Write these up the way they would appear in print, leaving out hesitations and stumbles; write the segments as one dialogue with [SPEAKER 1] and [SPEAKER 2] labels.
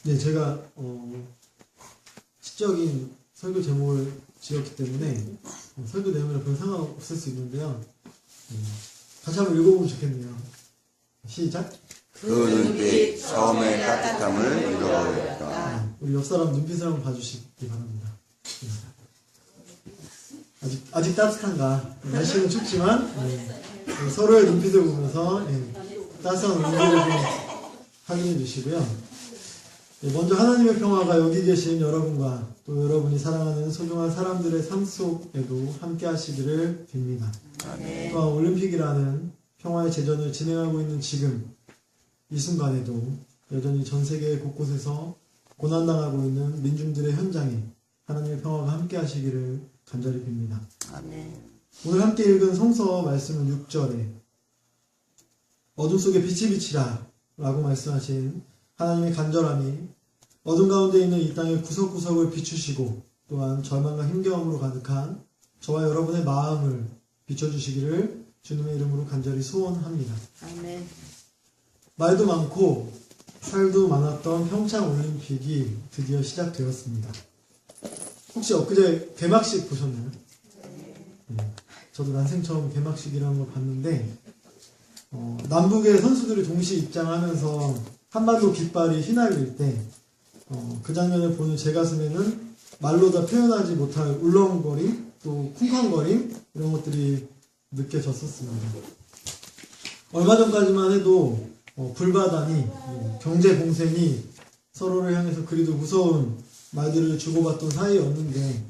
[SPEAKER 1] 네, 제가 시적인 설교 제목을 지었기 때문에 설교 내용이랑 별 상관없을 수 있는데요. 다시 한번 읽어보면 좋겠네요. 시작.
[SPEAKER 2] 그 눈빛 처음의 따뜻함을 잃어버렸다.
[SPEAKER 1] 우리 옆 사람 눈빛을 한번 봐주시기 바랍니다. 아직 따뜻한가? 날씨는 춥지만 서로의 눈빛을 보면서 따스한 온도를 좀 확인해 주시고요. 먼저 하나님의 평화가 여기 계신 여러분과 또 여러분이 사랑하는 소중한 사람들의 삶 속에도 함께 하시기를 빕니다. 또한 올림픽이라는 평화의 제전을 진행하고 있는 지금 이 순간에도 여전히 전 세계 곳곳에서 고난당하고 있는 민중들의 현장에 하나님의 평화가 함께 하시기를 간절히 빕니다.
[SPEAKER 2] 아멘.
[SPEAKER 1] 오늘 함께 읽은 성서 말씀은 6절에 어둠 속에 빛이 비치라 라고 말씀하신 하나님의 간절함이 어둠 가운데 있는 이 땅의 구석구석을 비추시고 또한 절망과 힘겨움으로 가득한 저와 여러분의 마음을 비춰주시기를 주님의 이름으로 간절히 소원합니다.
[SPEAKER 2] 아멘.
[SPEAKER 1] 말도 많고 살도 많았던 평창올림픽이 드디어 시작되었습니다. 혹시 엊그제 개막식 보셨나요? 저도 난생 처음 개막식이라는 걸 봤는데 남북의 선수들이 동시에 입장하면서 한반도 깃발이 휘날릴 때 그 장면을 보는 제 가슴에는 말로 다 표현하지 못할 울렁거림 또 쿵쾅거림 이런 것들이 느껴졌었습니다. 얼마 전까지만 해도 불바다니 경제 공세니 서로를 향해서 그리도 무서운 말들을 주고받던 사이였는데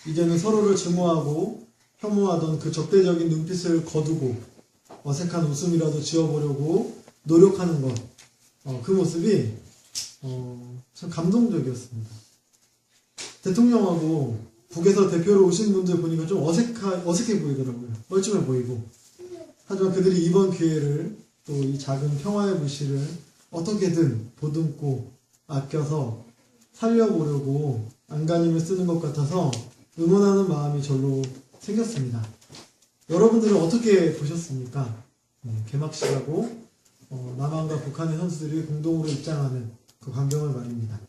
[SPEAKER 1] 이제는 서로를 증오하고 혐오하던 그 적대적인 눈빛을 거두고 어색한 웃음이라도 지어보려고 노력하는 것, 그 모습이 참 감동적이었습니다. 대통령하고 북에서 대표로 오신 분들 보니까 좀 어색해 보이더라고요. 뻘쭘해 보이고. 하지만 그들이 이번 기회를 또 이 작은 평화의 불씨를 어떻게든 보듬고 아껴서 살려보려고 안간힘을 쓰는 것 같아서 응원하는 마음이 절로 생겼습니다. 여러분들은 어떻게 보셨습니까? 개막식하고 남한과 북한의 선수들이 공동으로 입장하는 그 광경을 말입니다.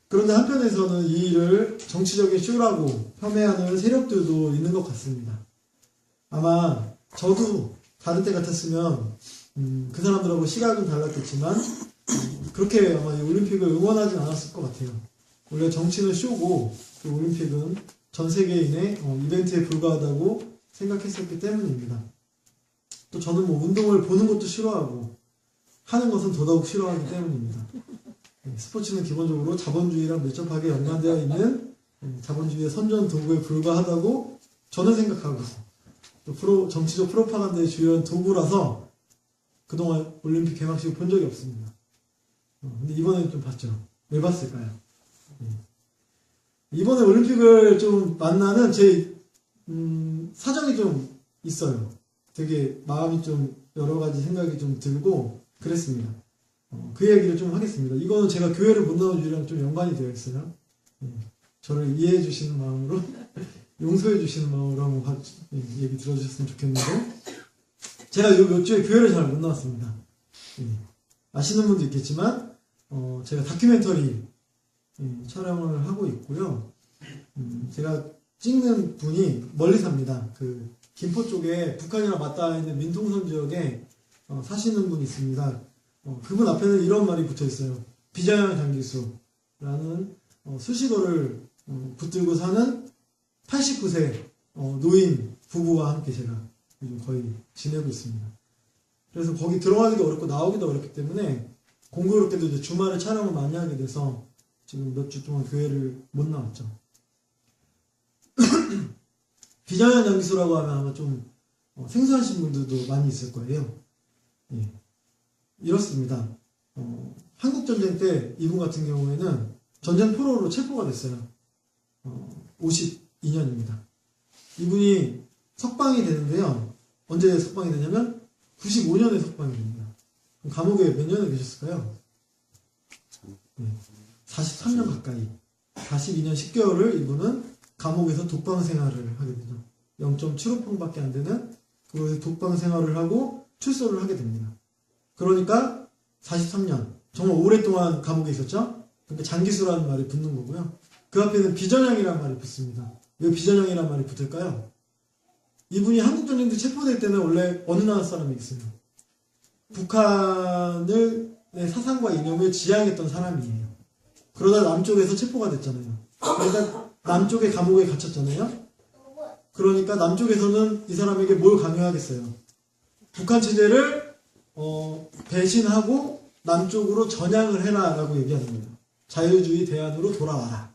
[SPEAKER 1] 그런데 한편에서는 이 일을 정치적인 쇼라고 폄훼하는 세력들도 있는 것 같습니다. 아마 저도 다른 때 같았으면 그 사람들하고 시각은 달랐겠지만 그렇게 아마 이 올림픽을 응원하진 않았을 것 같아요. 원래 정치는 쇼고 그 올림픽은 전 세계인의 이벤트에 불과하다고 생각했었기 때문입니다. 또 저는 운동을 보는 것도 싫어하고 하는 것은 더더욱 싫어하기 때문입니다. 스포츠는 기본적으로 자본주의랑 밀접하게 연관되어 있는 자본주의의 선전 도구에 불과하다고 저는 생각하고 또 정치적 프로파간다의 주요한 도구라서 그동안 올림픽 개막식을 본 적이 없습니다. 근데 이번에는 좀 봤죠. 왜 봤을까요? 이번에 올림픽을 좀 만나는 제 사정이 좀 있어요. 되게 마음이 좀 여러 가지 생각이 좀 들고 그랬습니다. 그 얘기를 좀 하겠습니다. 이거는 제가 교회를 못 나온 이유랑 좀 연관이 되어 있어요. 저를 이해해 주시는 마음으로 용서해 주시는 마음으로 한번 얘기 들어주셨으면 좋겠는데 제가 요 몇 주에 교회를 잘 못 나왔습니다. 아시는 분도 있겠지만 제가 다큐멘터리 촬영을 하고 있고요. 제가 찍는 분이 멀리 삽니다. 그 김포 쪽에 북한이랑 맞닿아 있는 민통선 지역에 사시는 분이 있습니다. 그분 앞에는 이런 말이 붙어 있어요. 비자양 장기수라는 수식어를 붙들고 사는 89세 노인 부부와 함께 제가 요즘 거의 지내고 있습니다. 그래서 거기 들어가기도 어렵고 나오기도 어렵기 때문에 공교롭게도 이제 주말에 촬영을 많이 하게 돼서 지금 몇 주 동안 교회를 못 나왔죠. 비자양 장기수라고 하면 아마 좀 생소하신 분들도 많이 있을 거예요. 이렇습니다. 한국전쟁 때 이분 같은 경우에는 전쟁 포로로 체포가 됐어요. 52년입니다. 이분이 석방이 되는데요. 언제 석방이 되냐면 95년에 석방이 됩니다. 그럼 감옥에 몇 년을 계셨을까요? 43년 가까이 42년 10개월을 이분은 감옥에서 독방 생활을 하게 되죠. 0.75평밖에 안 되는 그곳에서 독방 생활을 하고 출소를 하게 됩니다. 그러니까 43년 정말 오랫동안 감옥에 있었죠. 그러니까 장기수라는 말이 붙는 거고요. 그 앞에는 비전형이라는 말이 붙습니다. 왜 비전형이라는 말이 붙을까요? 이분이 한국전쟁때 체포될 때는 원래 어느 나라 사람이 있어요. 북한의 사상과 이념을 지향했던 사람이에요. 그러다 남쪽에서 체포가 됐잖아요. 그러니까 남쪽의 감옥에 갇혔잖아요. 그러니까 남쪽에서는 이 사람에게 뭘 강요하겠어요? 북한 체제를 배신하고 남쪽으로 전향을 해라 라고 얘기하는 거예요. 자유주의 대안으로 돌아와라.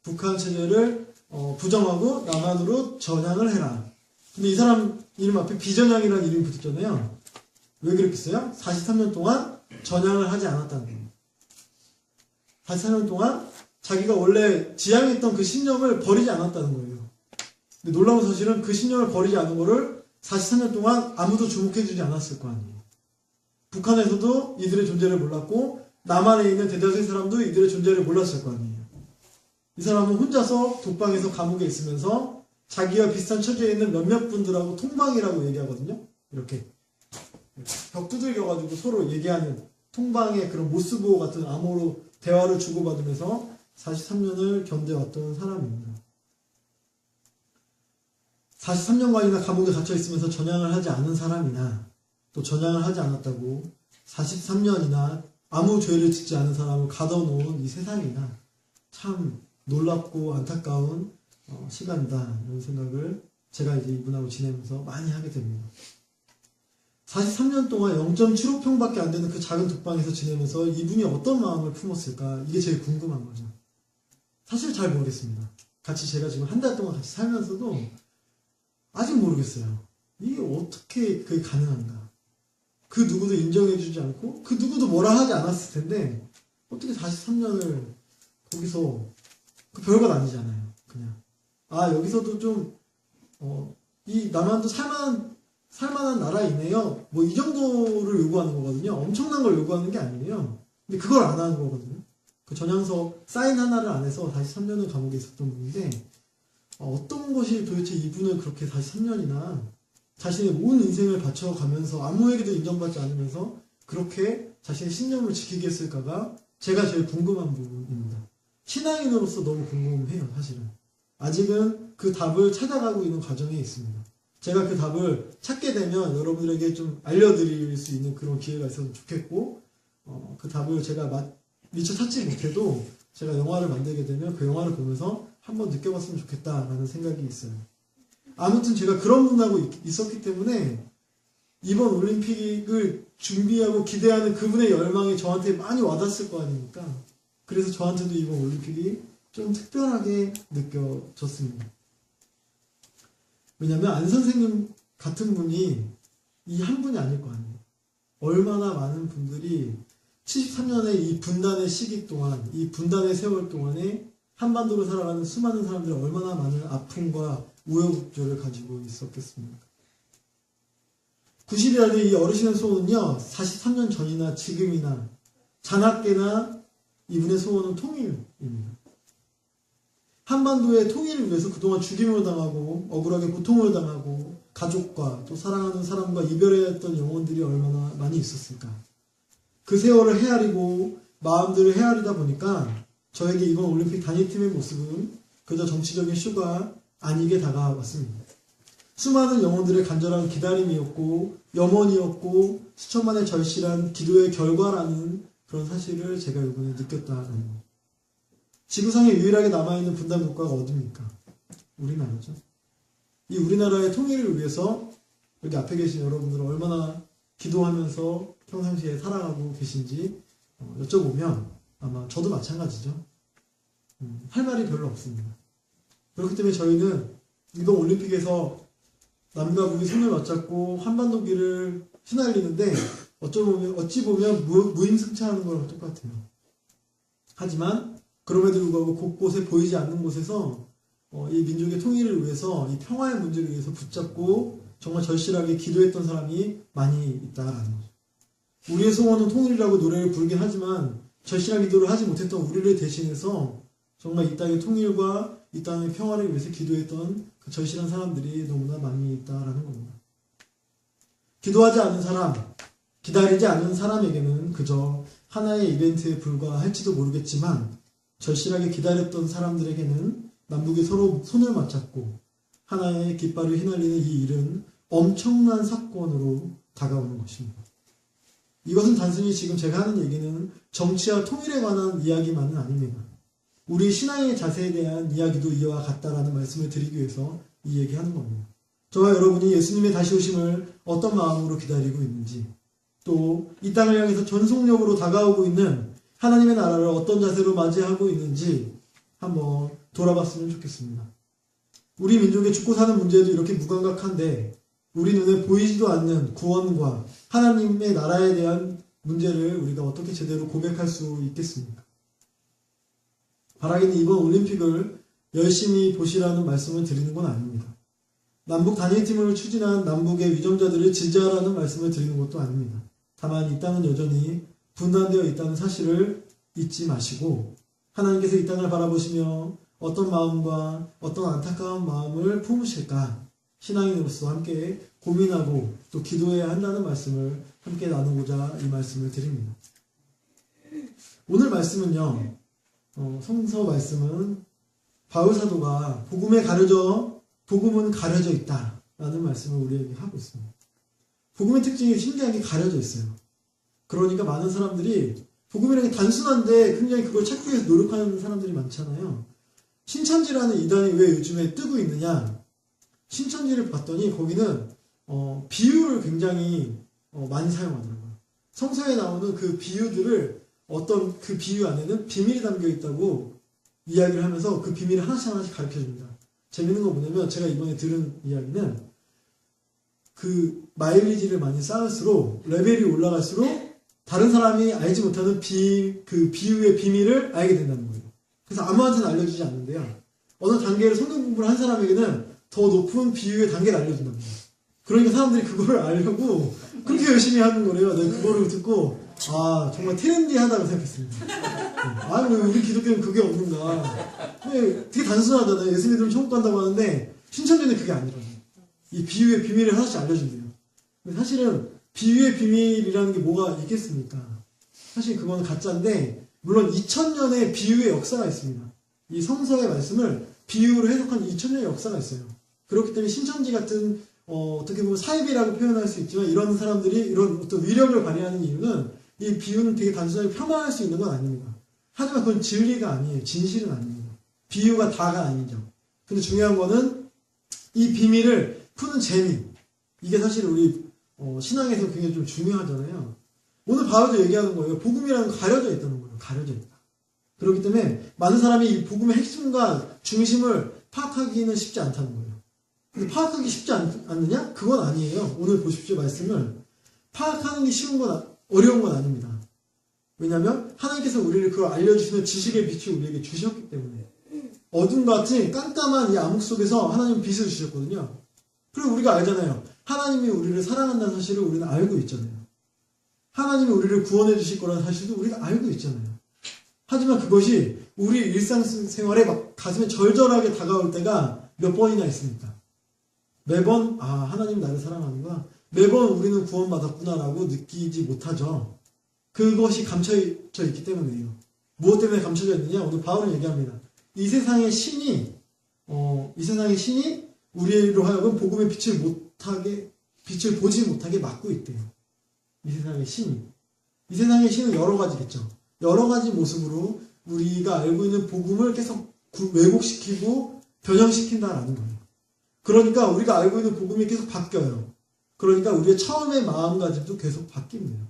[SPEAKER 1] 북한 체제를 부정하고 남한으로 전향을 해라. 근데 이 사람 이름 앞에 비전향이라는 이름이 붙었잖아요. 왜 그랬겠어요? 43년 동안 전향을 하지 않았다는 거예요. 43년 동안 자기가 원래 지향했던 그 신념을 버리지 않았다는 거예요. 근데 놀라운 사실은 그 신념을 버리지 않은 거를 43년 동안 아무도 주목해주지 않았을 거 아니에요. 북한에서도 이들의 존재를 몰랐고 남한에 있는 대다수의 사람도 이들의 존재를 몰랐을 거 아니에요. 이 사람은 혼자서 독방에서 감옥에 있으면서 자기와 비슷한 처지에 있는 몇몇 분들하고 통방이라고 얘기하거든요. 이렇게 벽 두들겨가지고 서로 얘기하는 통방의 그런 모스보호 같은 암호로 대화를 주고받으면서 43년을 견뎌왔던 사람입니다. 43년간이나 감옥에 갇혀있으면서 전향을 하지 않은 사람이나 또 전향을 하지 않았다고 43년이나 아무 죄를 짓지 않은 사람을 가둬놓은 이 세상이나 참 놀랍고 안타까운 시간이다 이런 생각을 제가 이제 이분하고 지내면서 많이 하게 됩니다. 43년 동안 0.75평밖에 안 되는 그 작은 독방에서 지내면서 이분이 어떤 마음을 품었을까 이게 제일 궁금한 거죠. 사실 잘 모르겠습니다. 같이 제가 지금 한 달 동안 같이 살면서도 아직 모르겠어요. 이게 어떻게 그게 가능한가. 그 누구도 인정해주지 않고 그 누구도 뭐라 하지 않았을 텐데 어떻게 43년을 거기서 그 별것 아니잖아요. 그냥 여기서도 좀 이 남한도 살만한 나라이네요. 뭐 이 정도를 요구하는 거거든요. 엄청난 걸 요구하는 게 아니에요. 근데 그걸 안 하는 거거든요. 그 전향서 사인 하나를 안 해서 43년을 감옥에 있었던 분인데 어떤 것이 도대체 이분을 그렇게 43년이나 자신의 온 인생을 바쳐가면서 아무에게도 인정받지 않으면서 그렇게 자신의 신념을 지키게 했을까가 제가 제일 궁금한 부분입니다. 신앙인으로서 너무 궁금해요. 사실은 아직은 그 답을 찾아가고 있는 과정에 있습니다. 제가 그 답을 찾게 되면 여러분들에게 좀 알려드릴 수 있는 그런 기회가 있어서 좋겠고 그 답을 제가 미처 찾지 못해도 제가 영화를 만들게 되면 그 영화를 보면서 한번 느껴봤으면 좋겠다라는 생각이 있어요. 아무튼 제가 그런 분하고 있었기 때문에 이번 올림픽을 준비하고 기대하는 그분의 열망이 저한테 많이 와닿았을 거 아닙니까? 그래서 저한테도 이번 올림픽이 좀 특별하게 느껴졌습니다. 왜냐면 안 선생님 같은 분이 이 한 분이 아닐 거 아니에요. 얼마나 많은 분들이 73년의 이 분단의 시기 동안, 이 분단의 세월 동안에 한반도를 살아가는 수많은 사람들이 얼마나 많은 아픔과 우여곡절을 가지고 있었겠습니까? 90이라는 이 어르신의 소원은요, 43년 전이나 지금이나 자나깨나 이분의 소원은 통일입니다. 한반도의 통일을 위해서 그동안 죽임을 당하고 억울하게 고통을 당하고 가족과 또 사랑하는 사람과 이별해야 했던 영혼들이 얼마나 많이 있었을까. 그 세월을 헤아리고 마음들을 헤아리다 보니까 저에게 이번 올림픽 단일팀의 모습은 그저 정치적인 쇼가 아니게 다가왔습니다. 수많은 영혼들의 간절한 기다림이었고 염원이었고 수천만의 절실한 기도의 결과라는 그런 사실을 제가 이번에 느꼈다는 거. 지구상에 유일하게 남아있는 분단 국가가 어디입니까? 우리나라죠. 이 우리나라의 통일을 위해서 여기 앞에 계신 여러분들은 얼마나 기도하면서 평상시에 살아가고 계신지 여쭤보면 아마 저도 마찬가지죠. 할 말이 별로 없습니다. 그렇기 때문에 저희는 이번 올림픽에서 남과 북이 손을 맞잡고 한반도길을 휘날리는데 어찌 보면 무임승차하는 거랑 똑같아요. 하지만 그럼에도 불구하고 곳곳에 보이지 않는 곳에서 이 민족의 통일을 위해서 이 평화의 문제를 위해서 붙잡고 정말 절실하게 기도했던 사람이 많이 있다라는 거죠. 우리의 소원은 통일이라고 노래를 부르긴 하지만 절실한 기도를 하지 못했던 우리를 대신해서 정말 이 땅의 통일과 이 땅의 평화를 위해서 기도했던 그 절실한 사람들이 너무나 많이 있다라는 겁니다. 기도하지 않는 사람, 기다리지 않는 사람에게는 그저 하나의 이벤트에 불과할지도 모르겠지만 절실하게 기다렸던 사람들에게는 남북이 서로 손을 맞잡고 하나의 깃발을 휘날리는 이 일은 엄청난 사건으로 다가오는 것입니다. 이것은 단순히 지금 제가 하는 얘기는 정치와 통일에 관한 이야기만은 아닙니다. 우리 신앙의 자세에 대한 이야기도 이와 같다라는 말씀을 드리기 위해서 이 얘기하는 겁니다. 저와 여러분이 예수님의 다시 오심을 어떤 마음으로 기다리고 있는지, 또 이 땅을 향해서 전속력으로 다가오고 있는 하나님의 나라를 어떤 자세로 맞이하고 있는지 한번 돌아봤으면 좋겠습니다. 우리 민족의 죽고 사는 문제도 이렇게 무감각한데 우리 눈에 보이지도 않는 구원과 하나님의 나라에 대한 문제를 우리가 어떻게 제대로 고백할 수 있겠습니까? 바라기는 이번 올림픽을 열심히 보시라는 말씀을 드리는 건 아닙니다. 남북 단일팀을 추진한 남북의 위정자들을 지지하라는 말씀을 드리는 것도 아닙니다. 다만 이 땅은 여전히 분단되어 있다는 사실을 잊지 마시고 하나님께서 이 땅을 바라보시며 어떤 마음과 어떤 안타까운 마음을 품으실까 신앙인으로서 함께 고민하고 또 기도해야 한다는 말씀을 함께 나누고자 이 말씀을 드립니다. 오늘 말씀은요, 성서 말씀은 바울 사도가 복음은 가려져 있다라는 말씀을 우리에게 하고 있습니다. 복음의 특징이 신기하게 가려져 있어요. 그러니까 많은 사람들이 복음이라는 게 단순한데 굉장히 그걸 찾기 위해서 노력하는 사람들이 많잖아요. 신천지라는 이단이 왜 요즘에 뜨고 있느냐? 신천지를 봤더니 거기는 비유를 굉장히 많이 사용하더라고요. 성서에 나오는 그 비유들을 어떤 그 비유 안에는 비밀이 담겨 있다고 이야기를 하면서 그 비밀을 하나씩 가르쳐줍니다. 재밌는 건 뭐냐면 제가 이번에 들은 이야기는 그 마일리지를 많이 쌓을수록 레벨이 올라갈수록 다른 사람이 알지 못하는 그 비유의 비밀을 알게 된다는 거예요. 그래서 아무한테는 알려주지 않는데요. 어느 단계를 성경 공부를 한 사람에게는 더 높은 비유의 단계를 알려준답니다. 그러니까 사람들이 그거를 알려고 그렇게 열심히 하는 거래요. 내가 그거를 듣고 정말 트렌디하다고 생각했습니다. 왜 우리 기독교는 그게 없는가. 되게 단순하잖아요. 예수 믿으면 천국 간다고 하는데 신천지는 그게 아니라고요. 이 비유의 비밀을 하나씩 알려준대요. 근데 사실은 비유의 비밀이라는 게 뭐가 있겠습니까? 사실 그건 가짜인데 물론 2000년의 비유의 역사가 있습니다. 이 성서의 말씀을 비유로 해석한 2000년의 역사가 있어요. 그렇기 때문에 신천지 같은 어떻게 보면 사입이라고 표현할 수 있지만 이런 사람들이 이런 어떤 위력을 발휘하는 이유는 이 비유는 되게 단순하게 폄하할 수 있는 건 아닙니다. 하지만 그건 진리가 아니에요. 진실은 아닙니다. 비유가 다가 아니죠. 근데 중요한 거는 이 비밀을 푸는 재미. 이게 사실 우리 신앙에서 굉장히 좀 중요하잖아요. 오늘 바울도 얘기하는 거예요. 복음이라는 건 가려져 있다는 거예요. 가려져 있다. 그렇기 때문에 많은 사람이 이 복음의 핵심과 중심을 파악하기는 쉽지 않다는 거예요. 근데 파악하기 쉽지 않느냐? 그건 아니에요. 오늘 보십시오. 말씀을. 파악하는 게 쉬운 건 어려운 건 아닙니다. 왜냐하면 하나님께서 우리를 그걸 알려주시는 지식의 빛을 우리에게 주셨기 때문에 어둠 같은 깜깜한 이 암흑 속에서 하나님은 빛을 주셨거든요. 그리고 우리가 알잖아요. 하나님이 우리를 사랑한다는 사실을 우리는 알고 있잖아요. 하나님이 우리를 구원해 주실 거라는 사실도 우리가 알고 있잖아요. 하지만 그것이 우리 일상생활에 막 가슴에 절절하게 다가올 때가 몇 번이나 있습니까? 매번 하나님 나를 사랑하는구나. 매번 우리는 구원받았구나라고 느끼지 못하죠. 그것이 감춰져 있기 때문이에요. 무엇 때문에 감춰져 있느냐? 오늘 바울은 얘기합니다. 이 세상의 신이 우리로 하여금 복음의 빛을 보지 못하게 막고 있대요. 이 세상의 신은 여러 가지겠죠. 여러 가지 모습으로 우리가 알고 있는 복음을 계속 왜곡시키고 변형시킨다라는 거예요. 그러니까 우리가 알고 있는 복음이 계속 바뀌어요. 그러니까 우리의 처음의 마음가짐도 계속 바뀝니다.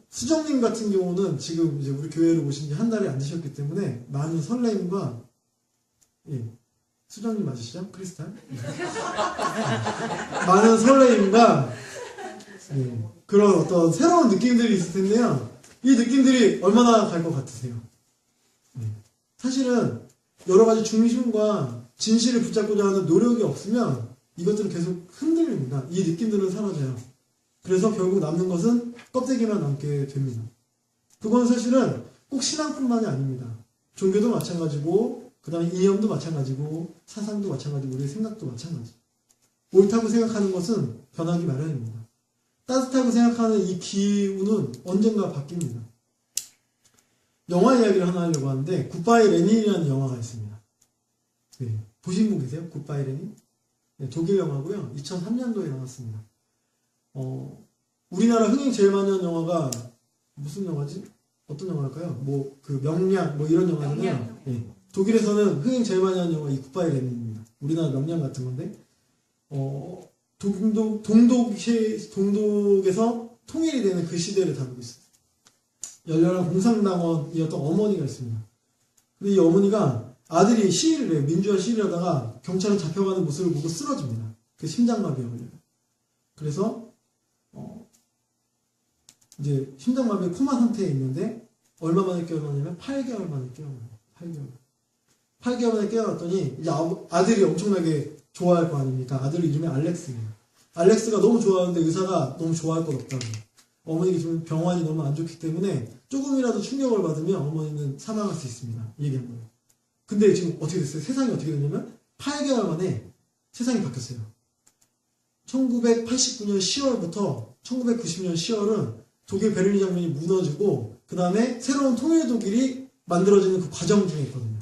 [SPEAKER 1] 수정님 같은 경우는 지금 이제 우리 교회를 오신 지 한 달이 안 되셨기 때문에 많은 설레임과 수정님 맞으시죠? 크리스탈? 많은 설레임과 그런 어떤 새로운 느낌들이 있을 텐데요. 이 느낌들이 얼마나 갈 것 같으세요? 사실은 여러 가지 중심과 진실을 붙잡고자 하는 노력이 없으면 이것들은 계속 흔들립니다. 이 느낌들은 사라져요. 그래서 결국 남는 것은 껍데기만 남게 됩니다. 그건 사실은 꼭 신앙뿐만이 아닙니다. 종교도 마찬가지고 그 다음에 이념도 마찬가지고 사상도 마찬가지고 우리의 생각도 마찬가지. 옳다고 생각하는 것은 변하기 마련입니다. 따뜻하고 생각하는 이 기운은 언젠가 바뀝니다. 영화 이야기를 하나 하려고 하는데 굿바이 레닌이라는 영화가 있습니다. 네, 보신 분 계세요? 굿바이 레닌? 네, 독일 영화고요. 2003년도에 나왔습니다. 우리나라 흥행 제일 많이 한 영화가 무슨 영화지? 어떤 영화일까요? 뭐 그 명량 뭐 이런 영화잖아요. 네, 독일에서는 흥행 제일 많이 한 영화 이 굿바이 레닌입니다. 우리나라 명량 같은 건데 동독에서 통일이 되는 그 시대를 다루고 있어요. 열렬한 공산당원이었던 어머니가 있습니다. 근데 이 어머니가 아들이 시위를 해요. 민주화 시위를 하다가 경찰에 잡혀가는 모습을 보고 쓰러집니다. 그 심장마비에 걸려요. 그래서 이제 심장마비의 코마 상태에 있는데 얼마 만에 깨어나냐면 8개월 만에 깨어나요. 8개월 만에 깨어났더니 이제 아들이 엄청나게 좋아할 거 아닙니까? 아들 이름이 알렉스예요. 알렉스가 너무 좋아하는데 의사가 너무 좋아할 것 없다고. 어머니가 지금 병환이 너무 안 좋기 때문에 조금이라도 충격을 받으면 어머니는 사망할 수 있습니다. 얘기한 거예요. 근데 지금 어떻게 됐어요? 세상이 어떻게 됐냐면 8개월 만에 세상이 바뀌었어요. 1989년 10월부터 1990년 10월은 독일 베를린 장벽이 무너지고 그 다음에 새로운 통일 독일이 만들어지는 그 과정 중에 있거든요.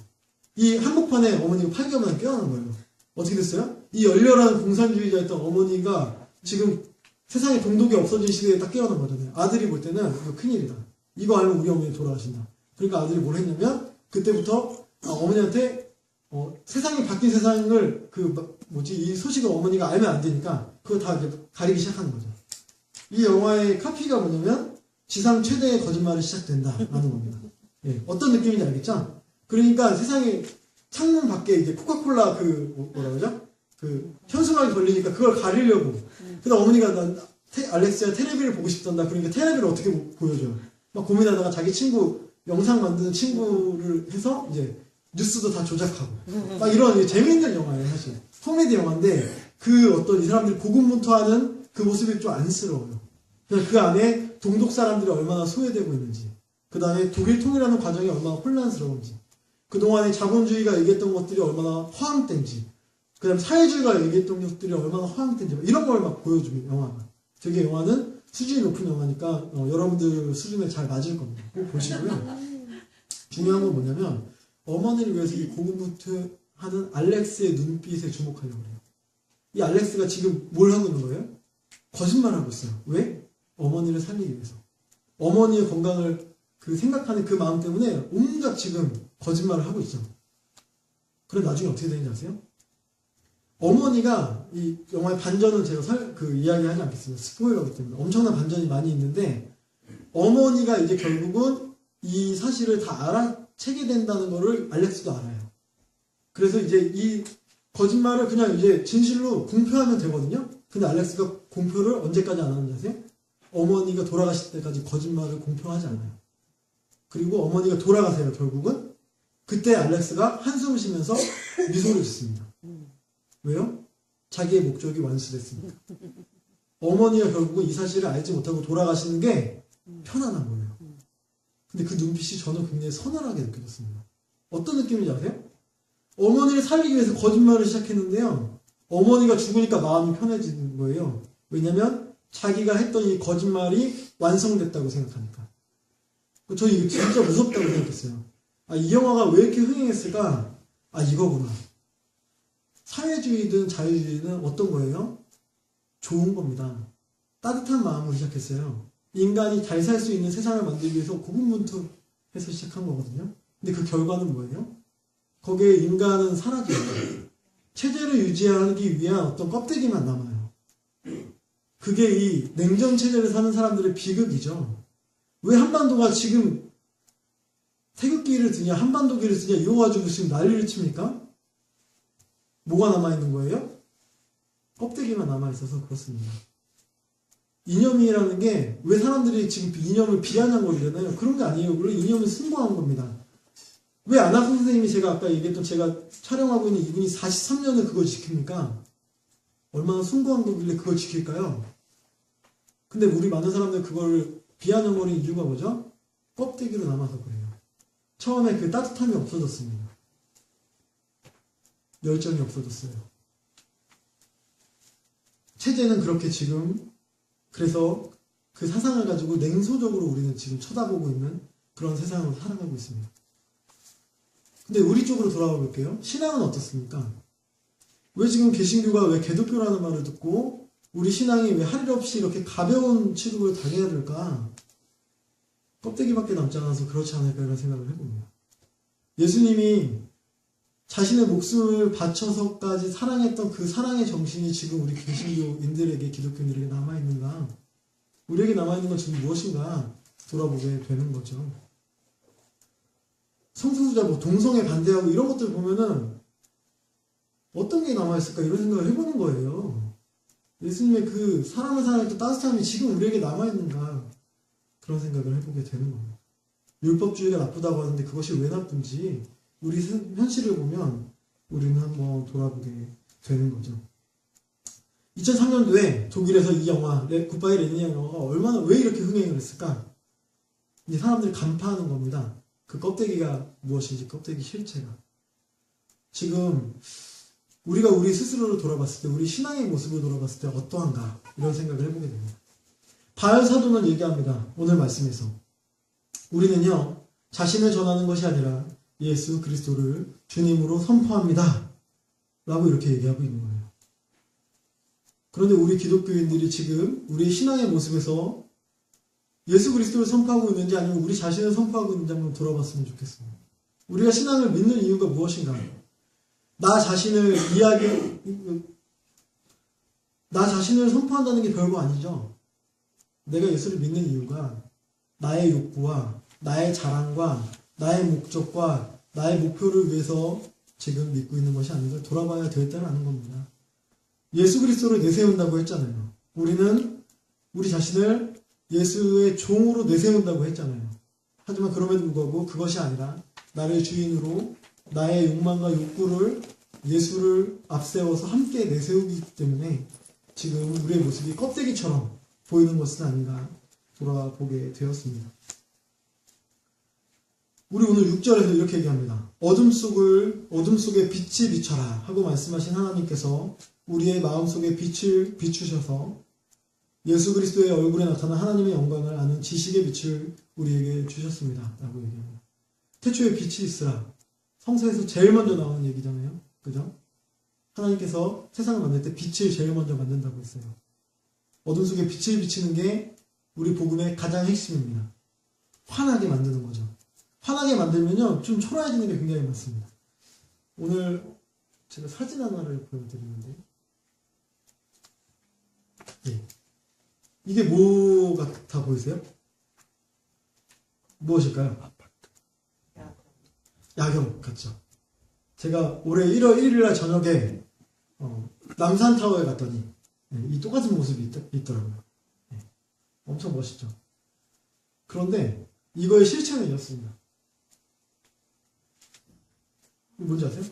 [SPEAKER 1] 이 한복판에 어머니가 8개월 만에 깨어난 거예요. 어떻게 됐어요? 이 열렬한 공산주의자였던 어머니가 지금 세상에 동독이 없어진 시대에 딱 깨어난 거잖아요. 아들이 볼 때는 이거 큰일이다. 이거 알면 우리 어머니 돌아가신다. 그러니까 아들이 뭘 했냐면 그때부터 어머니한테 세상이 바뀐 세상을 이 소식을 어머니가 알면 안 되니까 그거 다 이제 가리기 시작하는 거죠. 이 영화의 카피가 뭐냐면 지상 최대의 거짓말이 시작된다라는 겁니다. 예, 어떤 느낌인지 알겠죠? 그러니까 세상에 창문 밖에 이제 코카콜라 뭐라 그러죠? 현수막이 걸리니까 그걸 가리려고. 그다음 어머니가 알렉스야 테레비를 보고 싶단다. 그러니까 테레비를 어떻게 보여줘요? 막 고민하다가 자기 친구 영상 만드는 친구를 해서 이제 뉴스도 다 조작하고 막 이런 재미있는 영화예요. 사실 코미디 영화인데 이 사람들이 고군분투하는 그 모습이 좀 안쓰러워요. 그 안에 동독 사람들이 얼마나 소외되고 있는지, 그 다음에 독일 통일하는 과정이 얼마나 혼란스러운지, 그동안에 자본주의가 얘기했던 것들이 얼마나 허황된지, 그 다음에 사회주의가 얘기했던 것들이 얼마나 허황된지, 이런 걸 막 보여주는 영화가. 되게 영화는 수준이 높은 영화니까 여러분들 수준에 잘 맞을 겁니다. 꼭 보시고요. 중요한 건 뭐냐면 어머니를 위해서 이 고군분투하는 알렉스의 눈빛에 주목하려고 해요. 이 알렉스가 지금 뭘 하고 있는 거예요? 거짓말하고 있어요. 왜? 어머니를 살리기 위해서. 어머니의 건강을 생각하는 그 마음 때문에 온갖 지금 거짓말을 하고 있죠. 그럼 나중에 어떻게 되는지 아세요? 어머니가 이 영화의 반전은 제가 이야기하지 않겠습니다. 스포일러기 때문에. 엄청난 반전이 많이 있는데 어머니가 이제 결국은 이 사실을 다 알아채게 된다는 거를 알렉스도 알아요. 그래서 이제 이 거짓말을 그냥 이제 진실로 공표하면 되거든요. 근데 알렉스가 공표를 언제까지 안 하는지 아세요? 어머니가 돌아가실 때까지 거짓말을 공표하지 않아요. 그리고 어머니가 돌아가세요, 결국은. 그때 알렉스가 한숨을 쉬면서 미소를 짓습니다. 왜요? 자기의 목적이 완수됐습니다. 어머니가 결국은 이 사실을 알지 못하고 돌아가시는 게 편안한 거예요. 근데 그 눈빛이 저는 굉장히 서늘하게 느껴졌습니다. 어떤 느낌인지 아세요? 어머니를 살리기 위해서 거짓말을 시작했는데요. 어머니가 죽으니까 마음이 편해지는 거예요. 왜냐면 자기가 했던 이 거짓말이 완성됐다고 생각하니까. 저는 이거 진짜 무섭다고 생각했어요. 이 영화가 왜 이렇게 흥행했을까? 이거구나. 사회주의든 자유주의든 어떤 거예요? 좋은 겁니다. 따뜻한 마음으로 시작했어요. 인간이 잘 살 수 있는 세상을 만들기 위해서 고군분투해서 시작한 거거든요. 근데 그 결과는 뭐예요? 거기에 인간은 사라져요. 체제를 유지하기 위한 어떤 껍데기만 남아요. 그게 이 냉전 체제를 사는 사람들의 비극이죠. 왜 한반도가 지금 태극기를 드냐 한반도기를 쓰냐 이거 가지고 지금 난리를 칩니까? 뭐가 남아있는 거예요? 껍데기만 남아있어서 그렇습니다. 이념이라는 게 왜 사람들이 지금 이념을 비아냥거리잖아요. 그런 게 아니에요. 물론 이념은 숭고한 겁니다. 왜 안학수 선생님이 제가 아까 얘기했던 제가 촬영하고 있는 이분이 43년을 그걸 지킵니까? 얼마나 숭고한 거길래 그걸 지킬까요? 근데 우리 많은 사람들 그걸 비아냥거리는 이유가 뭐죠? 껍데기로 남아서 그래요. 처음에 그 따뜻함이 없어졌습니다. 열정이 없어졌어요. 체제는 그렇게 지금 그래서 그 사상을 가지고 냉소적으로 우리는 지금 쳐다보고 있는 그런 세상으로 살아가고 있습니다. 근데 우리 쪽으로 돌아가 볼게요. 신앙은 어떻습니까? 왜 지금 개신교가 왜 개독교라는 말을 듣고 우리 신앙이 왜 할 일 없이 이렇게 가벼운 취급을 당해야 될까? 껍데기밖에 남지 않아서 그렇지 않을까 이런 생각을 해봅니다. 예수님이 자신의 목숨을 바쳐서까지 사랑했던 그 사랑의 정신이 지금 우리 개신교인들에게, 기독교인들에게 남아있는가? 우리에게 남아있는 건 지금 무엇인가 돌아보게 되는 거죠. 성소수자 뭐 동성애 반대하고 이런 것들 보면은 어떤 게 남아있을까 이런 생각을 해보는 거예요. 예수님의 그 사람을 사랑했던 따뜻함이 지금 우리에게 남아있는가 그런 생각을 해보게 되는 겁니다. 율법주의가 나쁘다고 하는데 그것이 왜 나쁜지 우리 현실을 보면 우리는 한번 돌아보게 되는 거죠. 2003년도에 독일에서 이 영화 굿바이 레닌 영화가 얼마나 왜 이렇게 흥행을 했을까? 이제 사람들이 간파하는 겁니다. 그 껍데기가 무엇인지, 껍데기 실체가. 지금 우리가 우리 스스로를 돌아봤을 때, 우리 신앙의 모습을 돌아봤을 때 어떠한가 이런 생각을 해보게 됩니다. 바울 사도는 얘기합니다. 오늘 말씀에서 우리는요 자신을 전하는 것이 아니라 예수 그리스도를 주님으로 선포합니다 라고 이렇게 얘기하고 있는 거예요. 그런데 우리 기독교인들이 지금 우리 신앙의 모습에서 예수 그리스도를 선포하고 있는지 아니면 우리 자신을 선포하고 있는지 한번 돌아봤으면 좋겠습니다. 우리가 신앙을 믿는 이유가 무엇인가? 나 자신을 선포한다는 게 별거 아니죠. 내가 예수를 믿는 이유가 나의 욕구와 나의 자랑과 나의 목적과 나의 목표를 위해서 지금 믿고 있는 것이 아닌가 돌아봐야 될 때는 아는 겁니다. 예수 그리스도를 내세운다고 했잖아요. 우리는 우리 자신을 예수의 종으로 내세운다고 했잖아요. 하지만 그럼에도 불구하고 그것이 아니라 나를 주인으로 나의 욕망과 욕구를 예수를 앞세워서 함께 내세우기 때문에 지금 우리의 모습이 껍데기처럼 보이는 것은 아닌가 돌아보게 되었습니다. 우리 오늘 6절에서 이렇게 얘기합니다. 어둠 속에 빛이 비춰라 하고 말씀하신 하나님께서 우리의 마음속에 빛을 비추셔서 예수 그리스도의 얼굴에 나타난 하나님의 영광을 아는 지식의 빛을 우리에게 주셨습니다. 라고 얘기합니다. 태초에 빛이 있으라. 성서에서 제일 먼저 나오는 얘기잖아요. 그죠? 하나님께서 세상을 만들 때 빛을 제일 먼저 만든다고 했어요. 어둠 속에 빛을 비치는 게 우리 복음의 가장 핵심입니다. 환하게 만드는 거죠. 환하게 만들면요 좀 초라해지는 게 굉장히 많습니다. 오늘 제가 사진 하나를 보여드리는데 네. 이게 뭐 같아 보이세요? 무엇일까요? 야경 같죠. 제가 올해 1월 1일날 저녁에 남산타워에 갔더니 이 똑같은 모습이 있더라고요. 엄청 멋있죠. 그런데 이거의 실체는 이렇습니다. 뭔지 아세요?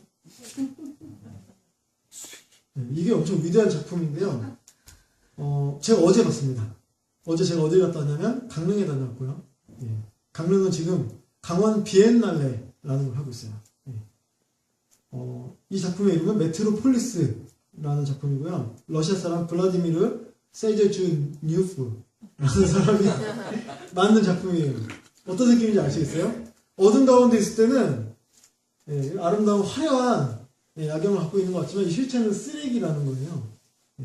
[SPEAKER 1] 이게 엄청 위대한 작품인데요. 제가 어제 봤습니다. 어제 제가 어디 갔다 왔냐면 강릉에 다녀왔고요. 강릉은 지금 강원 비엔날레라는 걸 하고 있어요. 이 작품의 이름은 메트로폴리스라는 작품이고요. 러시아 사람 블라디미르 세제주뉴프라는 사람이 만든 작품이에요. 어떤 느낌인지 아시겠어요? 어둠 가운데 있을 때는 아름다운 화려한 야경을 갖고 있는 것 같지만 이 실체는 쓰레기라는 거예요.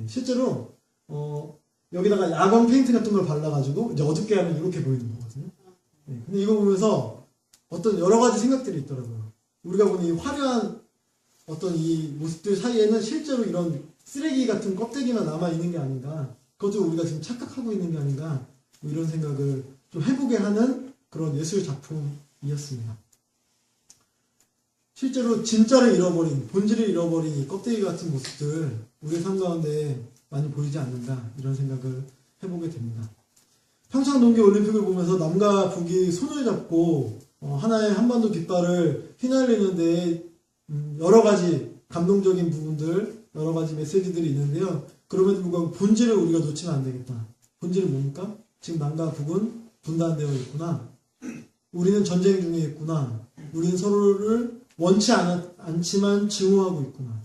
[SPEAKER 1] 실제로 여기다가 야광 페인트 같은 걸 발라가지고 이제 어둡게 하면 이렇게 보이는 거거든요. 근데 이거 보면서 어떤 여러 가지 생각들이 있더라고요. 우리가 보는 이 화려한 어떤 이 모습들 사이에는 실제로 이런 쓰레기 같은 껍데기만 남아있는 게 아닌가, 그것도 우리가 지금 착각하고 있는 게 아닌가, 뭐 이런 생각을 좀 해보게 하는 그런 예술 작품이었습니다. 실제로 진짜를 잃어버린, 본질을 잃어버린 이 껍데기 같은 모습들 우리의 삶 가운데 많이 보이지 않는가, 이런 생각을 해보게 됩니다. 평창 동계올림픽을 보면서 남과 북이 손을 잡고 하나의 한반도 깃발을 휘날리는데 여러 가지 감동적인 부분들, 여러 가지 메시지들이 있는데요. 그럼에도 불구하고 본질을 우리가 놓치면 안 되겠다. 본질은 뭡니까? 지금 남과 북은 분단되어 있구나. 우리는 전쟁 중에 있구나. 우리는 서로를 원치 않지만 증오하고 있구나.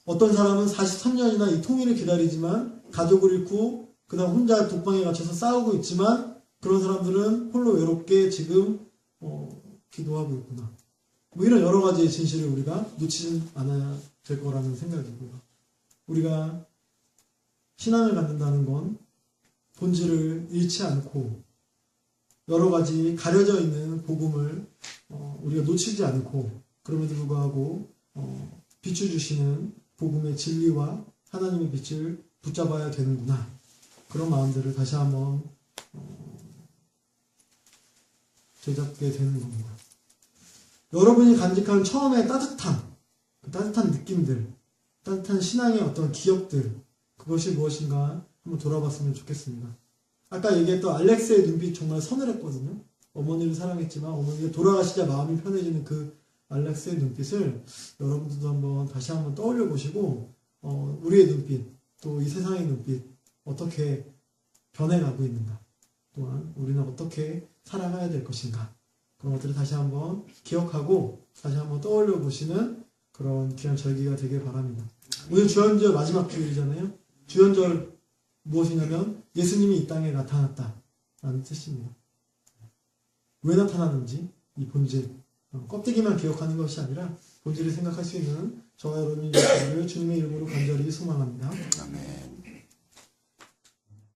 [SPEAKER 1] 어떤 사람은 43년이나 이 통일을 기다리지만 가족을 잃고 그다음 혼자 독방에 갇혀서 싸우고 있지만 그런 사람들은 홀로 외롭게 지금 기도하고 있구나. 뭐 이런 여러 가지의 진실을 우리가 놓치지 않아야 될 거라는 생각이고요. 우리가 신앙을 갖는다는 건 본질을 잃지 않고 여러 가지 가려져 있는 복음을 우리가 놓치지 않고 그럼에도 불구하고 비춰주시는 복음의 진리와 하나님의 빛을 붙잡아야 되는구나. 그런 마음들을 다시 한번 되잡게 되는 겁니다. 여러분이 간직한 처음에 따뜻한 그 따뜻한 느낌들, 따뜻한 신앙의 어떤 기억들, 그것이 무엇인가 한번 돌아봤으면 좋겠습니다. 아까 얘기했던 알렉스의 눈빛 정말 서늘했거든요. 어머니를 사랑했지만 어머니가 돌아가시자 마음이 편해지는 그 알렉스의 눈빛을 여러분들도 한번 다시 한번 떠올려 보시고 우리의 눈빛, 또 이 세상의 눈빛 어떻게 변해가고 있는가, 또한 우리는 어떻게 살아가야 될 것인가, 그런 것들을 다시 한번 기억하고 다시 한번 떠올려 보시는 그런 귀한 절기가 되길 바랍니다. 오늘 주연절 마지막 주일이잖아요. 주연절 무엇이냐면 예수님이 이 땅에 나타났다라는 뜻입니다. 왜 나타났는지 이 본질, 껍데기만 기억하는 것이 아니라 본질을 생각할 수 있는 저와 여러분이 되기를 주님의 이름으로 간절히 소망합니다.
[SPEAKER 2] 아멘.